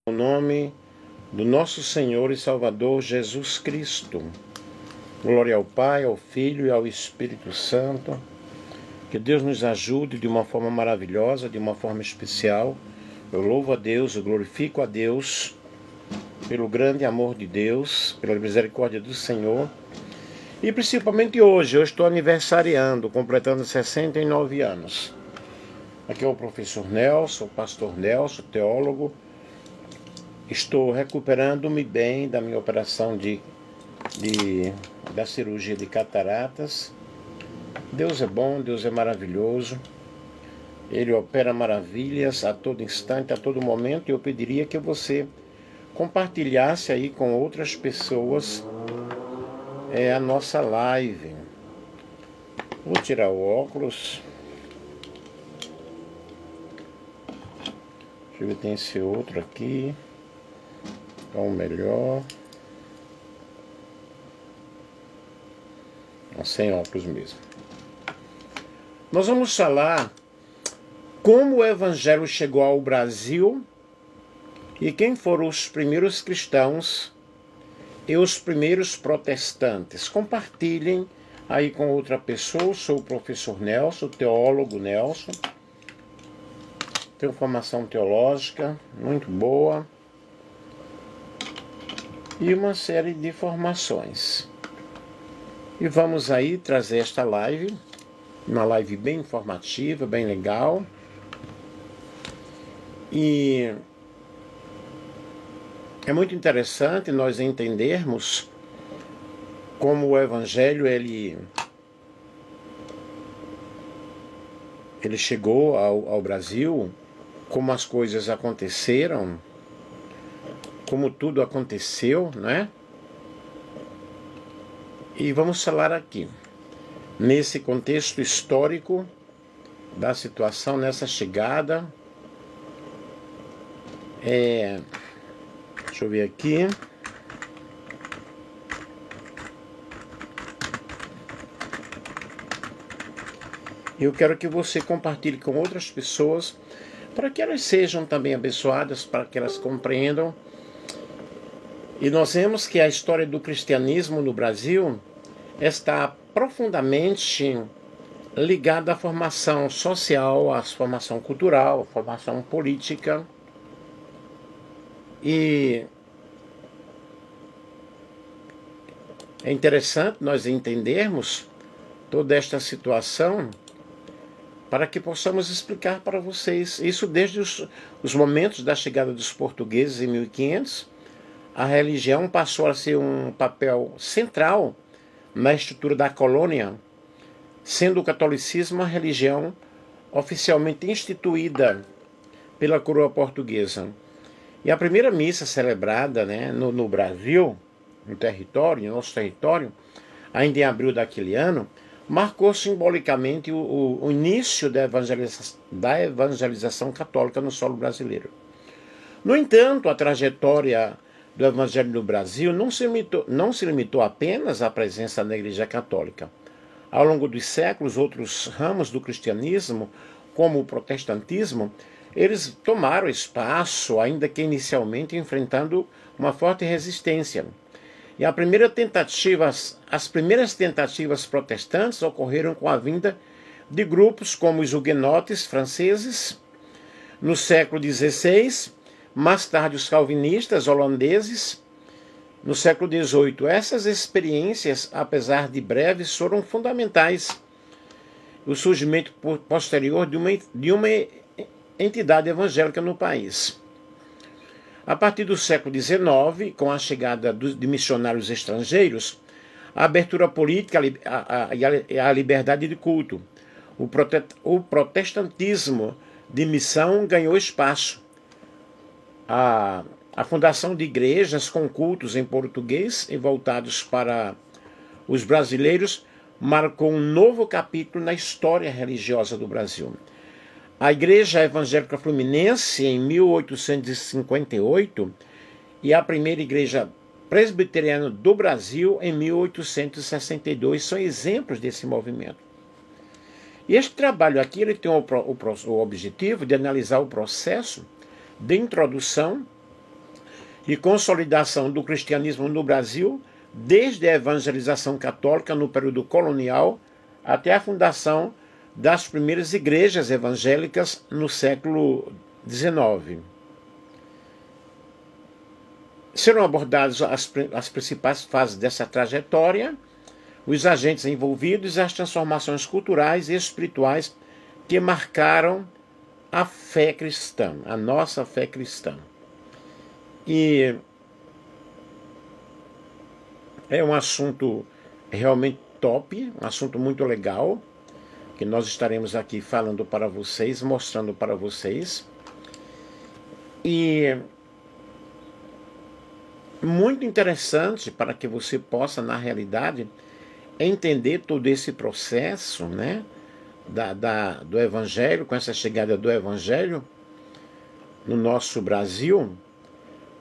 O nome do nosso Senhor e Salvador Jesus Cristo. Glória ao Pai, ao Filho e ao Espírito Santo. Que Deus nos ajude de uma forma maravilhosa, de uma forma especial. Eu louvo a Deus, eu glorifico a Deus pelo grande amor de Deus, pela misericórdia do Senhor. E principalmente hoje, eu estou aniversariando, completando 69 anos. Aqui é o professor Nelson, o pastor Nelson, teólogo. Estou recuperando-me bem da minha operação da cirurgia de cataratas. Deus é bom, Deus é maravilhoso. Ele opera maravilhas a todo instante, a todo momento. E eu pediria que você compartilhasse aí com outras pessoas a nossa live. Vou tirar o óculos. Deixa eu ver, tem esse outro aqui. Então, melhor. Sem óculos mesmo. Nós vamos falar como o Evangelho chegou ao Brasil e quem foram os primeiros cristãos e os primeiros protestantes. Compartilhem aí com outra pessoa. Eu sou o professor Nelson, o teólogo Nelson. Tenho formação teológica muito boa. E uma série de formações. E vamos aí trazer esta live, uma live bem informativa, bem legal. E é muito interessante nós entendermos como o Evangelho ele chegou ao Brasil, como as coisas aconteceram, como tudo aconteceu, né? E vamos falar aqui, nesse contexto histórico da situação, nessa chegada. Deixa eu ver aqui. Eu quero que você compartilhe com outras pessoas, para que elas sejam também abençoadas, para que elas compreendam. E nós vemos que a história do cristianismo no Brasil está profundamente ligada à formação social, à formação cultural, à formação política. E é interessante nós entendermos toda esta situação para que possamos explicar para vocês. Isso desde os momentos da chegada dos portugueses em 1500, a religião passou a ser um papel central na estrutura da colônia, sendo o catolicismo a religião oficialmente instituída pela coroa portuguesa. E a primeira missa celebrada, né, no Brasil, no nosso território, ainda em abril daquele ano, marcou simbolicamente o início da evangelização católica no solo brasileiro. No entanto, a trajetória do Evangelho no Brasil não se limitou apenas à presença da Igreja Católica. Ao longo dos séculos, outros ramos do cristianismo, como o protestantismo, eles tomaram espaço, ainda que inicialmente enfrentando uma forte resistência. E as primeiras tentativas protestantes ocorreram com a vinda de grupos como os huguenotes franceses, no século XVI, mais tarde os calvinistas holandeses, no século XVIII. Essas experiências, apesar de breves, foram fundamentais. O surgimento posterior de uma entidade evangélica no país. A partir do século XIX, com a chegada de missionários estrangeiros, a abertura política e a liberdade de culto, o protestantismo de missão ganhou espaço. A fundação de igrejas com cultos em português e voltados para os brasileiros marcou um novo capítulo na história religiosa do Brasil. A Igreja Evangélica Fluminense, em 1858, e a primeira Igreja Presbiteriana do Brasil, em 1862, são exemplos desse movimento. E este trabalho aqui ele tem o objetivo de analisar o processo de introdução e consolidação do cristianismo no Brasil, desde a evangelização católica no período colonial até a fundação das primeiras igrejas evangélicas no século XIX. Serão abordadas as principais fases dessa trajetória, os agentes envolvidos e as transformações culturais e espirituais que marcaram a fé cristã, a nossa fé cristã. E é um assunto realmente top, um assunto muito legal, que nós estaremos aqui falando para vocês, mostrando para vocês. E muito interessante para que você possa, na realidade, entender todo esse processo, né, do Evangelho, com essa chegada do Evangelho no nosso Brasil,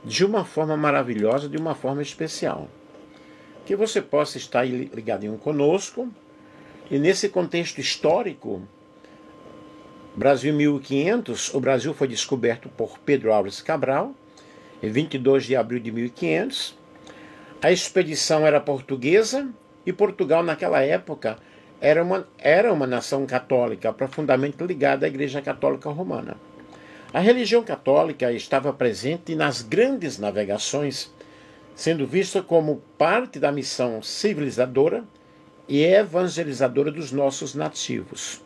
de uma forma maravilhosa, de uma forma especial. Que você possa estar ligadinho conosco, e nesse contexto histórico, Brasil 1500, o Brasil foi descoberto por Pedro Álvares Cabral, em 22 de abril de 1500. A expedição era portuguesa, e Portugal naquela época era uma nação católica, profundamente ligada à Igreja Católica Romana. A religião católica estava presente nas grandes navegações, sendo vista como parte da missão civilizadora e evangelizadora dos nossos nativos.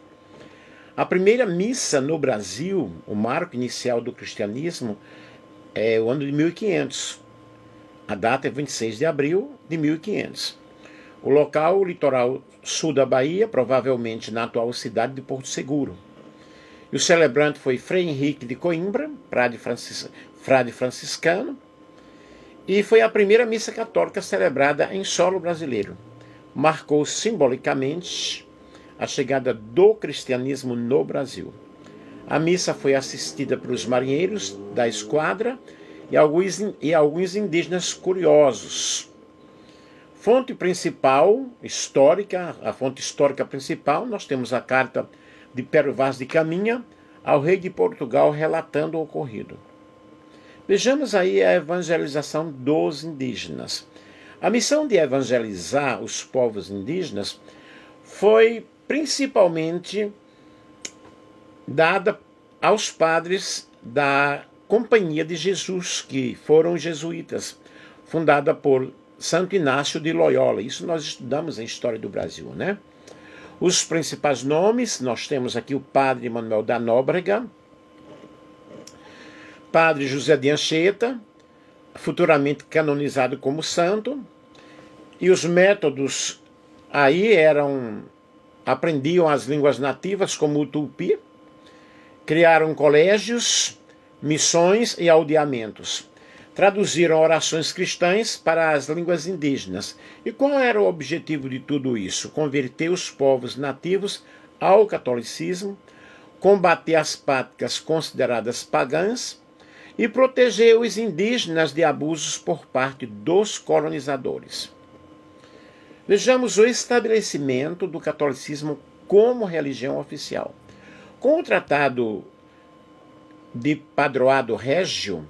A primeira missa no Brasil, o marco inicial do cristianismo, é o ano de 1500. A data é 26 de abril de 1500. O local, o litoral sul da Bahia, provavelmente na atual cidade de Porto Seguro. E o celebrante foi Frei Henrique de Coimbra, frade franciscano, e foi a primeira missa católica celebrada em solo brasileiro. Marcou simbolicamente a chegada do cristianismo no Brasil. A missa foi assistida pelos marinheiros da esquadra e alguns indígenas curiosos. Fonte principal, histórica, a fonte histórica principal, nós temos a carta de Pero Vaz de Caminha ao rei de Portugal relatando o ocorrido. Vejamos aí a evangelização dos indígenas. A missão de evangelizar os povos indígenas foi principalmente dada aos padres da Companhia de Jesus, que foram jesuítas, fundada por Santo Inácio de Loyola. Isso nós estudamos em História do Brasil, né? Os principais nomes, nós temos aqui o padre Manuel da Nóbrega, padre José de Anchieta, futuramente canonizado como santo, e os métodos aí aprendiam as línguas nativas como o tupi, criaram colégios, missões e aldeamentos. Traduziram orações cristãs para as línguas indígenas. E qual era o objetivo de tudo isso? Converter os povos nativos ao catolicismo, combater as práticas consideradas pagãs e proteger os indígenas de abusos por parte dos colonizadores. Vejamos o estabelecimento do catolicismo como religião oficial. Com o Tratado de Padroado Régio,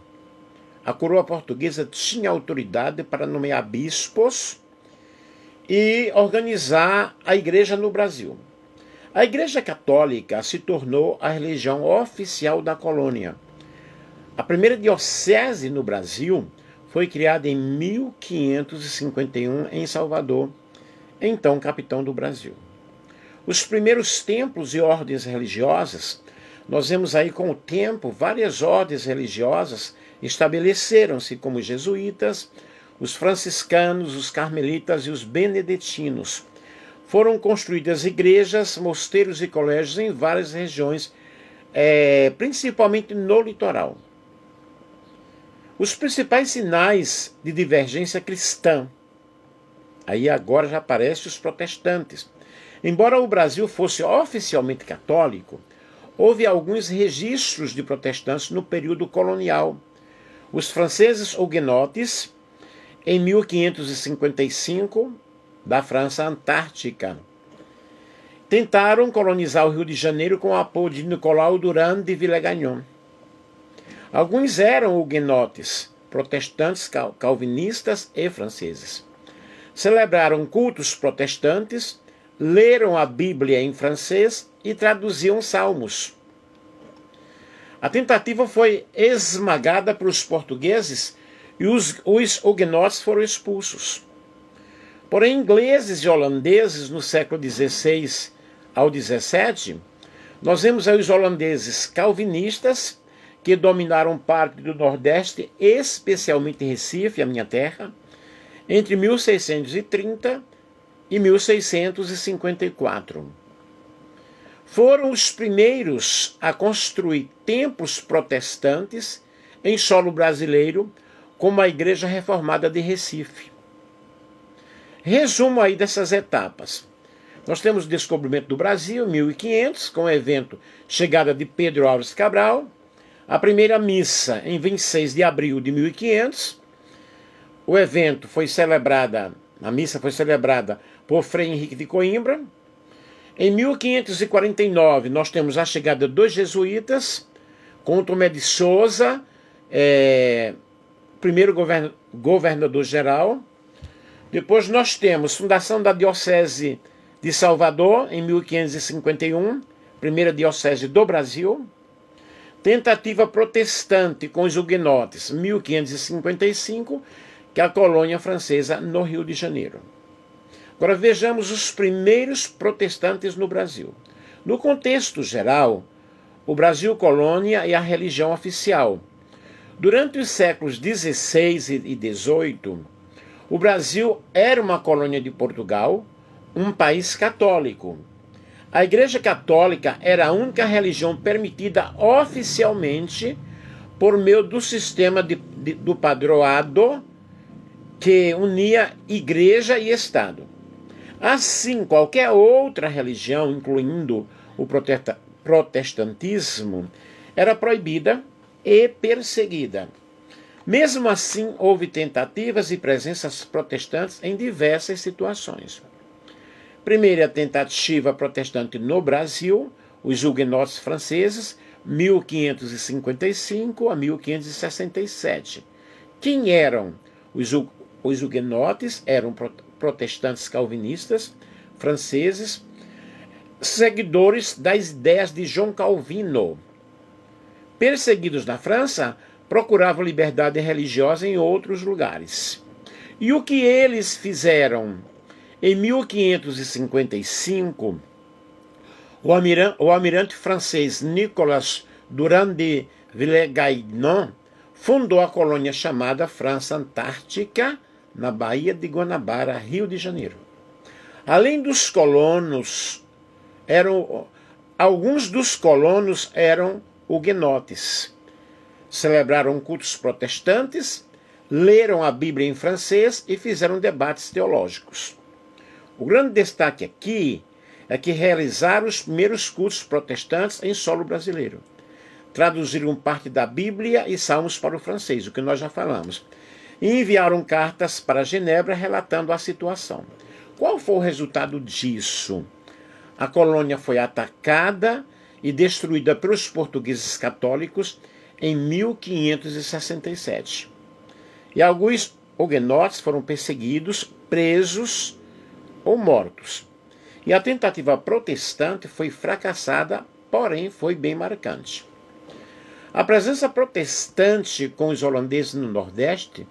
a coroa portuguesa tinha autoridade para nomear bispos e organizar a igreja no Brasil. A Igreja Católica se tornou a religião oficial da colônia. A primeira diocese no Brasil foi criada em 1551 em Salvador, então capitão do Brasil. Os primeiros templos e ordens religiosas, nós vemos aí com o tempo várias ordens religiosas estabeleceram-se, como os jesuítas, os franciscanos, os carmelitas e os beneditinos. Foram construídas igrejas, mosteiros e colégios em várias regiões, principalmente no litoral. Os principais sinais de divergência cristã, aí agora já aparecem os protestantes. Embora o Brasil fosse oficialmente católico, houve alguns registros de protestantes no período colonial. Os franceses huguenotes, em 1555, da França Antártica, tentaram colonizar o Rio de Janeiro com o apoio de Nicolau Durand de Villegagnon. Alguns eram huguenotes, protestantes, calvinistas e franceses. Celebraram cultos protestantes, leram a Bíblia em francês e traduziam salmos. A tentativa foi esmagada pelos portugueses e os huguenotes foram expulsos. Porém, ingleses e holandeses no século XVI ao XVII, nós vemos aí os holandeses calvinistas que dominaram parte do Nordeste, especialmente Recife, a minha terra, entre 1630 e 1654. Foram os primeiros a construir templos protestantes em solo brasileiro, como a Igreja Reformada de Recife. Resumo aí dessas etapas. Nós temos o descobrimento do Brasil, em 1500, com o evento Chegada de Pedro Álvares Cabral, a primeira missa em 26 de abril de 1500, o evento foi celebrada, a missa foi celebrada por Frei Henrique de Coimbra. Em 1549, nós temos a chegada dos jesuítas, com Tomé de Souza, primeiro governador-geral. Depois nós temos fundação da Diocese de Salvador, em 1551, primeira diocese do Brasil. Tentativa protestante com os huguenotes, 1555, que é a colônia francesa no Rio de Janeiro. Agora vejamos os primeiros protestantes no Brasil. No contexto geral, o Brasil colônia é a religião oficial. Durante os séculos XVI e XVIII, o Brasil era uma colônia de Portugal, um país católico. A Igreja Católica era a única religião permitida oficialmente por meio do sistema do padroado que unia Igreja e Estado. Assim, qualquer outra religião, incluindo o protestantismo, era proibida e perseguida. Mesmo assim, houve tentativas e presenças protestantes em diversas situações. Primeira tentativa protestante no Brasil, os huguenotes franceses, 1555 a 1567. Quem eram os huguenotes? Eram protestantes calvinistas franceses, seguidores das ideias de João Calvino. Perseguidos na França, procuravam liberdade religiosa em outros lugares. E o que eles fizeram? Em 1555, o almirante francês Nicolas Durand de Villegagnon fundou a colônia chamada França Antártica, na Baía de Guanabara, Rio de Janeiro. Além dos colonos, alguns dos colonos eram huguenotes. Celebraram cultos protestantes, leram a Bíblia em francês e fizeram debates teológicos. O grande destaque aqui é que realizaram os primeiros cultos protestantes em solo brasileiro. Traduziram parte da Bíblia e salmos para o francês, o que nós já falamos. E enviaram cartas para Genebra relatando a situação. Qual foi o resultado disso? A colônia foi atacada e destruída pelos portugueses católicos em 1567. E alguns huguenotes foram perseguidos, presos ou mortos. E a tentativa protestante foi fracassada, porém foi bem marcante. A presença protestante com os holandeses no Nordeste,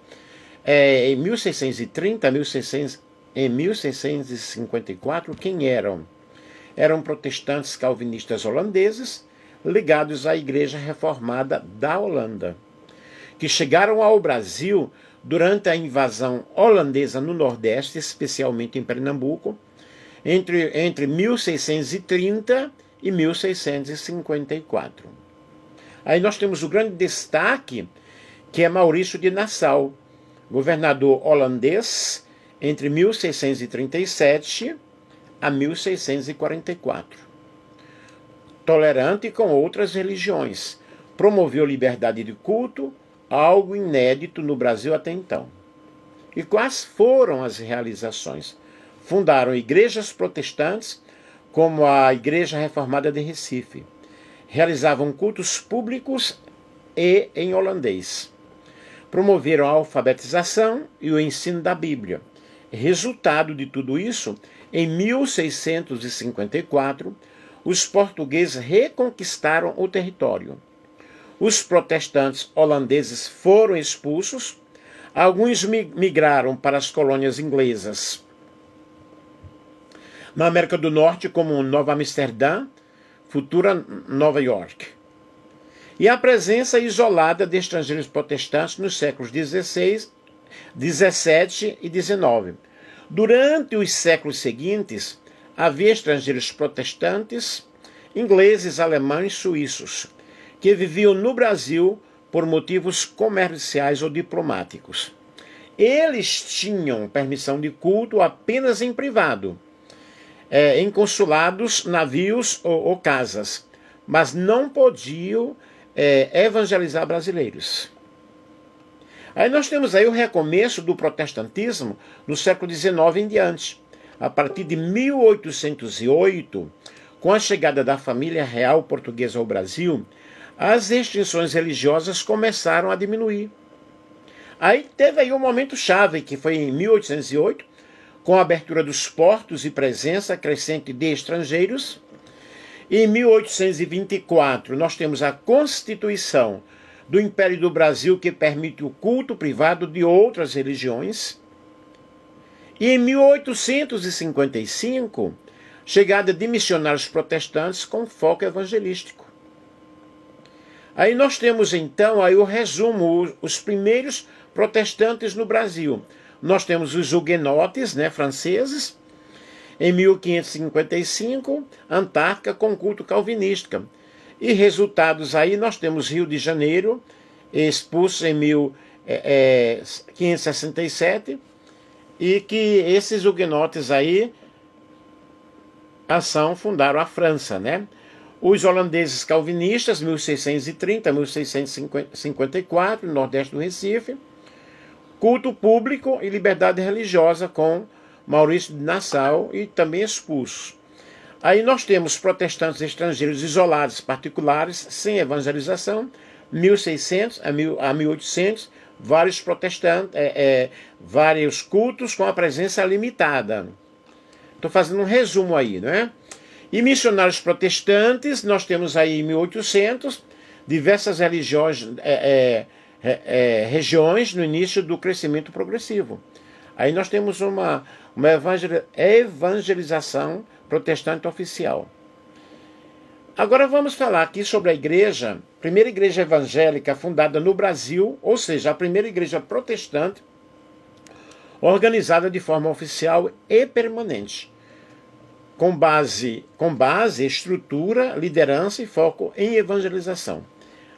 em 1630 em 1654, quem eram? Eram protestantes calvinistas holandeses ligados à Igreja Reformada da Holanda, que chegaram ao Brasil durante a invasão holandesa no Nordeste, especialmente em Pernambuco, entre 1630 e 1654. Aí nós temos o grande destaque, que é Maurício de Nassau, governador holandês entre 1637 a 1644. Tolerante com outras religiões, promoveu liberdade de culto, algo inédito no Brasil até então. E quais foram as realizações? Fundaram igrejas protestantes, como a Igreja Reformada de Recife. Realizavam cultos públicos e em holandês. Promoveram a alfabetização e o ensino da Bíblia. Resultado de tudo isso, em 1654, os portugueses reconquistaram o território. Os protestantes holandeses foram expulsos, alguns migraram para as colônias inglesas na América do Norte, como Nova Amsterdã, futura Nova York. E a presença isolada de estrangeiros protestantes nos séculos XVI, XVII e XIX. Durante os séculos seguintes, havia estrangeiros protestantes, ingleses, alemães, suíços, que viviam no Brasil por motivos comerciais ou diplomáticos. Eles tinham permissão de culto apenas em privado, em consulados, navios ou casas, mas não podiam evangelizar brasileiros. Aí nós temos aí o recomeço do protestantismo no século XIX em diante. A partir de 1808, com a chegada da família real portuguesa ao Brasil, as restrições religiosas começaram a diminuir. Aí teve aí um momento chave, que foi em 1808, com a abertura dos portos e presença crescente de estrangeiros. Em 1824, nós temos a Constituição do Império do Brasil, que permite o culto privado de outras religiões. E em 1855, chegada de missionários protestantes com foco evangelístico. Aí nós temos então aí o resumo, os primeiros protestantes no Brasil. Nós temos os huguenotes, franceses, em 1555, Antártica com culto calvinista. E resultados aí, nós temos Rio de Janeiro, expulso em 1567, e que esses huguenotes aí fundaram a França, Os holandeses calvinistas, 1630 a 1654, no Nordeste do Recife, culto público e liberdade religiosa com Maurício de Nassau e também expulsos. Aí nós temos protestantes estrangeiros isolados, particulares, sem evangelização, 1600 a 1800, vários protestantes, vários cultos com a presença limitada. Estou fazendo um resumo aí, E missionários protestantes, nós temos aí em 1800, diversas regiões no início do crescimento progressivo. Aí nós temos uma evangelização protestante oficial. Agora vamos falar aqui sobre a primeira igreja evangélica fundada no Brasil, ou seja, a primeira igreja protestante organizada de forma oficial e permanente, com base, estrutura, liderança e foco em evangelização.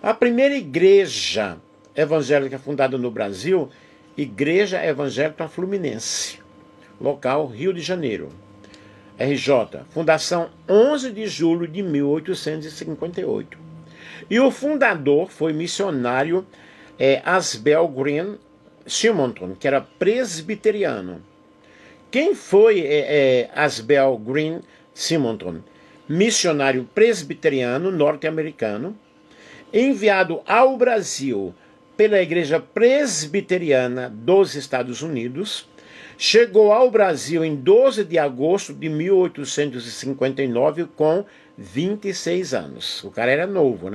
A primeira igreja evangélica fundada no Brasil, Igreja Evangélica Fluminense, local Rio de Janeiro, RJ, fundação 11 de julho de 1858. E o fundador foi missionário Asbel Green Simonton, que era presbiteriano. Quem foi Asbel Green Simonton? Missionário presbiteriano norte-americano, enviado ao Brasil pela Igreja Presbiteriana dos Estados Unidos, chegou ao Brasil em 12 de agosto de 1859 com 26 anos. O cara era novo,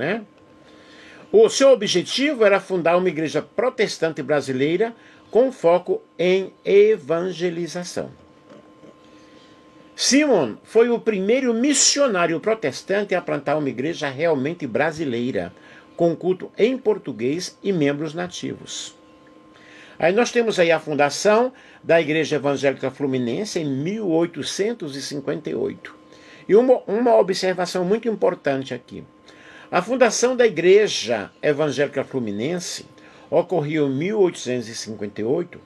O seu objetivo era fundar uma igreja protestante brasileira com foco em evangelização. Simon foi o primeiro missionário protestante a plantar uma igreja realmente brasileira, com culto em português e membros nativos. Aí nós temos aí a fundação da Igreja Evangélica Fluminense em 1858. E uma observação muito importante aqui. A fundação da Igreja Evangélica Fluminense ocorreu em 1858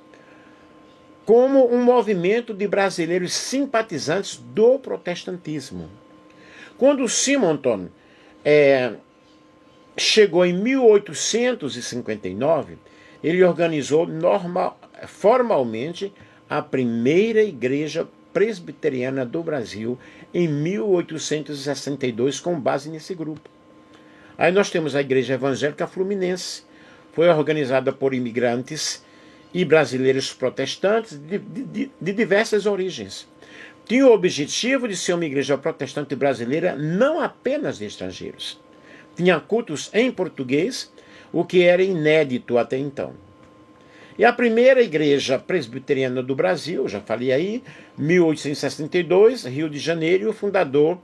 como um movimento de brasileiros simpatizantes do protestantismo. Quando Simonton chegou em 1859, ele organizou formalmente a primeira igreja presbiteriana do Brasil em 1862, com base nesse grupo. Aí nós temos a Igreja Evangélica Fluminense, foi organizada por imigrantes e brasileiros protestantes de diversas origens. Tinha o objetivo de ser uma igreja protestante brasileira não apenas de estrangeiros. Tinha cultos em português, o que era inédito até então. E a primeira igreja presbiteriana do Brasil, já falei aí, 1862, Rio de Janeiro, o fundador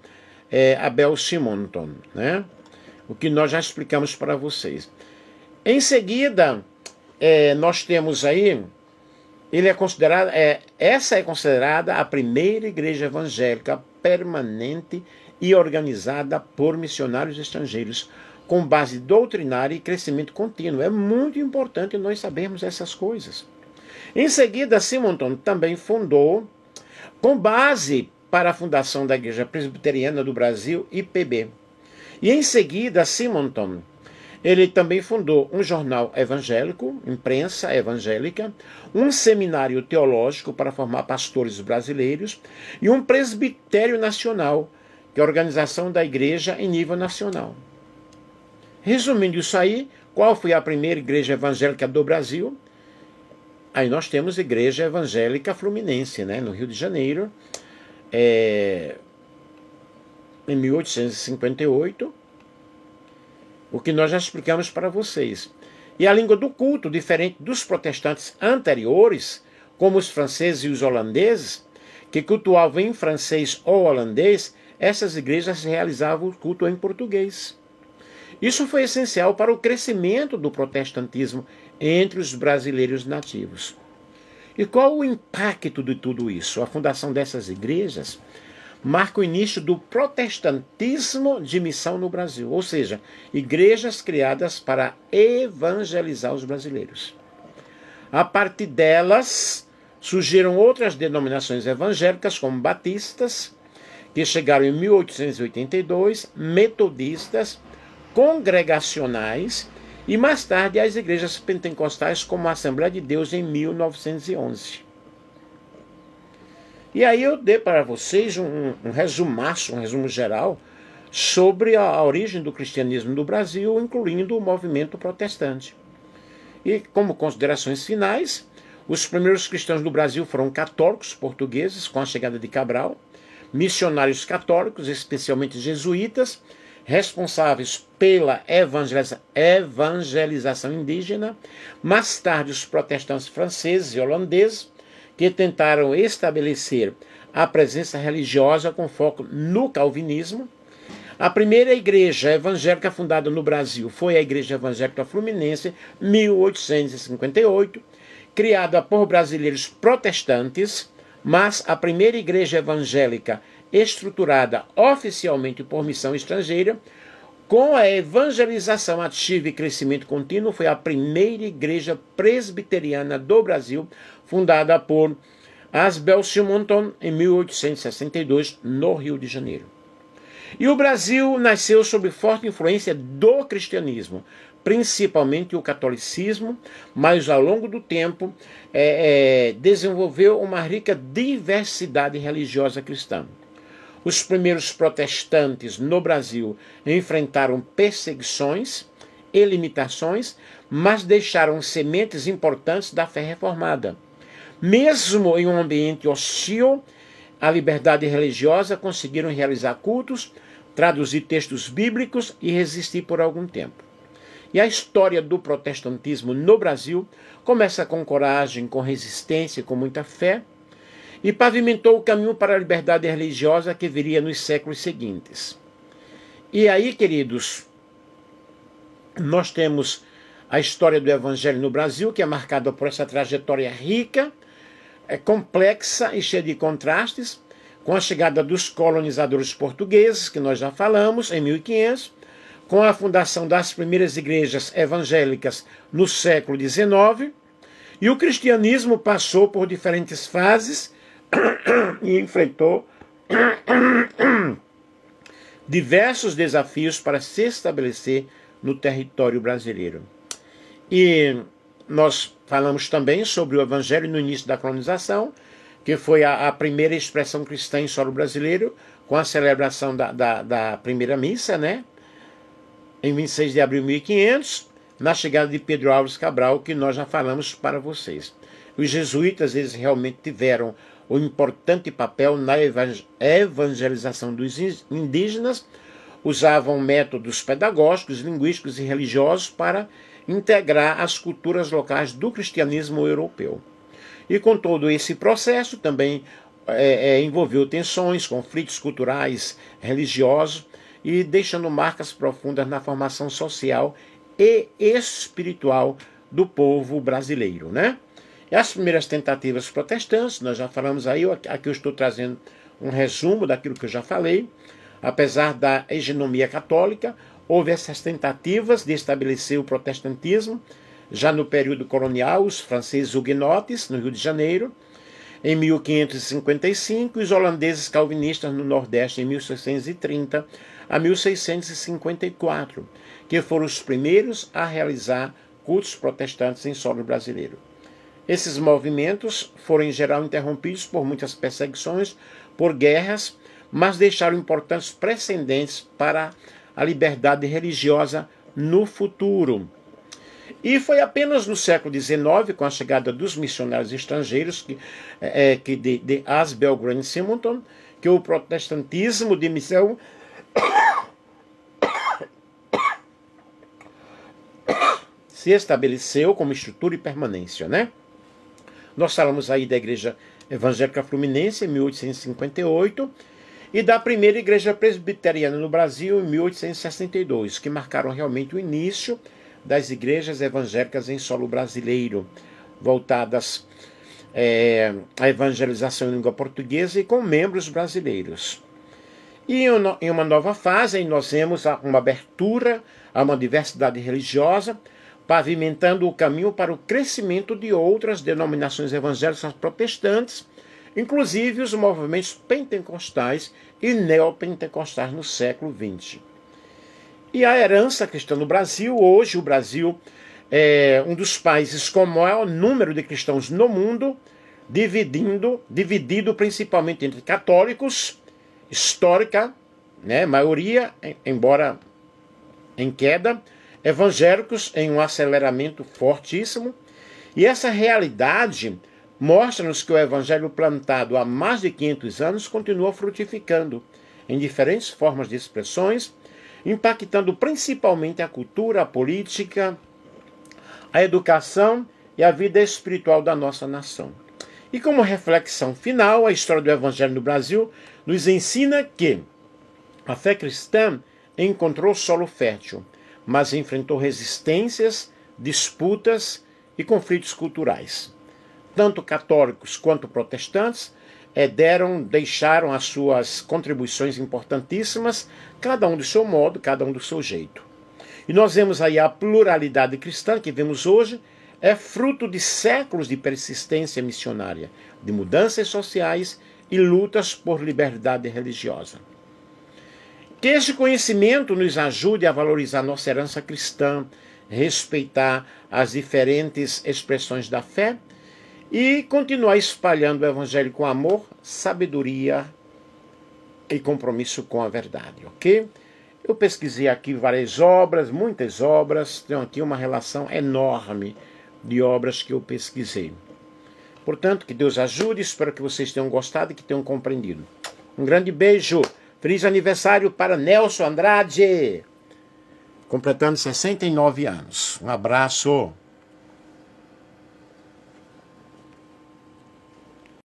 Abel Simonton, né? O que nós já explicamos para vocês. Em seguida, nós temos aí, essa é considerada a primeira igreja evangélica permanente e organizada por missionários estrangeiros, com base doutrinária e crescimento contínuo. É muito importante nós sabermos essas coisas. Em seguida, Simonton também fundou, com base para a fundação da Igreja Presbiteriana do Brasil, IPB. E em seguida, Simonton, ele também fundou um jornal evangélico, imprensa evangélica, um seminário teológico para formar pastores brasileiros e um presbitério nacional, que é a organização da igreja em nível nacional. Resumindo isso aí, qual foi a primeira igreja evangélica do Brasil? Aí nós temos a Igreja Evangélica Fluminense, né, no Rio de Janeiro, em 1858, o que nós já explicamos para vocês. E a língua do culto, diferente dos protestantes anteriores, como os franceses e os holandeses, que cultuavam em francês ou holandês, essas igrejas realizavam o culto em português. Isso foi essencial para o crescimento do protestantismo entre os brasileiros nativos. E qual o impacto de tudo isso? A fundação dessas igrejas marca o início do protestantismo de missão no Brasil, ou seja, igrejas criadas para evangelizar os brasileiros. A partir delas, surgiram outras denominações evangélicas, como batistas, que chegaram em 1882, metodistas, congregacionais e mais tarde as igrejas pentecostais como a Assembleia de Deus em 1911. E aí eu dei para vocês um resumo geral sobre a origem do cristianismo no Brasil, incluindo o movimento protestante. E como considerações finais, os primeiros cristãos do Brasil foram católicos portugueses, com a chegada de Cabral, missionários católicos, especialmente jesuítas, responsáveis pela evangelização indígena, mais tarde os protestantes franceses e holandeses, que tentaram estabelecer a presença religiosa com foco no calvinismo. A primeira igreja evangélica fundada no Brasil foi a Igreja Evangélica Fluminense, 1858, criada por brasileiros protestantes, mas a primeira igreja evangélica estruturada oficialmente por missão estrangeira, com a evangelização ativa e crescimento contínuo, foi a primeira igreja presbiteriana do Brasil, fundada por Abel Simonton em 1862, no Rio de Janeiro. E o Brasil nasceu sob forte influência do cristianismo, principalmente o catolicismo, mas ao longo do tempo desenvolveu uma rica diversidade religiosa cristã. Os primeiros protestantes no Brasil enfrentaram perseguições e limitações, mas deixaram sementes importantes da fé reformada. Mesmo em um ambiente hostil à liberdade religiosa, conseguiram realizar cultos, traduzir textos bíblicos e resistir por algum tempo. E a história do protestantismo no Brasil começa com coragem, com resistência, com muita fé, e pavimentou o caminho para a liberdade religiosa que viria nos séculos seguintes. E aí, queridos, nós temos a história do Evangelho no Brasil, que é marcada por essa trajetória rica, complexa e cheia de contrastes, com a chegada dos colonizadores portugueses, que nós já falamos, em 1500, com a fundação das primeiras igrejas evangélicas no século XIX, e o cristianismo passou por diferentes fases e enfrentou diversos desafios para se estabelecer no território brasileiro. E nós falamos também sobre o Evangelho no início da colonização, que foi a primeira expressão cristã em solo brasileiro, com a celebração da primeira missa, né? Em 26 de abril de 1500, na chegada de Pedro Álvares Cabral, que nós já falamos para vocês. Os jesuítas, eles realmente tiveram um importante papel na evangelização dos indígenas, usavam métodos pedagógicos, linguísticos e religiosos para integrar as culturas locais do cristianismo europeu. E com todo esse processo também envolveu tensões, conflitos culturais, religiosos, e deixando marcas profundas na formação social e espiritual do povo brasileiro, né? E as primeiras tentativas protestantes, nós já falamos aí, aqui eu estou trazendo um resumo daquilo que eu já falei. Apesar da hegemonia católica, houve essas tentativas de estabelecer o protestantismo, já no período colonial, os franceses huguenotes, no Rio de Janeiro, em 1555, e os holandeses calvinistas no Nordeste, em 1630 a 1654, que foram os primeiros a realizar cultos protestantes em solo brasileiro. Esses movimentos foram em geral interrompidos por muitas perseguições, por guerras, mas deixaram importantes precedentes para a liberdade religiosa no futuro. E foi apenas no século XIX, com a chegada dos missionários estrangeiros, de Asbel Grant Simonton, que o protestantismo de missão se estabeleceu como estrutura e permanência, né? Nós falamos aí da Igreja Evangélica Fluminense, em 1858, e da primeira Igreja Presbiteriana no Brasil, em 1862, que marcaram realmente o início das igrejas evangélicas em solo brasileiro, voltadas à evangelização em língua portuguesa e com membros brasileiros. E em uma nova fase, nós vemos uma abertura a uma diversidade religiosa, pavimentando o caminho para o crescimento de outras denominações evangélicas protestantes, inclusive os movimentos pentecostais e neopentecostais no século XX. E a herança cristã no Brasil, hoje o Brasil é um dos países com o maior número de cristãos no mundo, dividido principalmente entre católicos, histórica, né, maioria, embora em queda, evangélicos em um aceleramento fortíssimo, e essa realidade mostra-nos que o evangelho plantado há mais de 500 anos continua frutificando em diferentes formas de expressões, impactando principalmente a cultura, a política, a educação e a vida espiritual da nossa nação. E como reflexão final, a história do evangelho no Brasil nos ensina que a fé cristã encontrou solo fértil, mas enfrentou resistências, disputas e conflitos culturais. Tanto católicos quanto protestantes deixaram as suas contribuições importantíssimas, cada um do seu modo, cada um do seu jeito. E nós vemos aí a pluralidade cristã que vemos hoje, é fruto de séculos de persistência missionária, de mudanças sociais e lutas por liberdade religiosa. Que este conhecimento nos ajude a valorizar nossa herança cristã, respeitar as diferentes expressões da fé e continuar espalhando o evangelho com amor, sabedoria e compromisso com a verdade, ok? Eu pesquisei aqui várias obras, muitas obras, tenho aqui uma relação enorme de obras que eu pesquisei. Portanto, que Deus ajude, espero que vocês tenham gostado e que tenham compreendido. Um grande beijo, feliz aniversário para Nelson Andrade, completando 69 anos. Um abraço.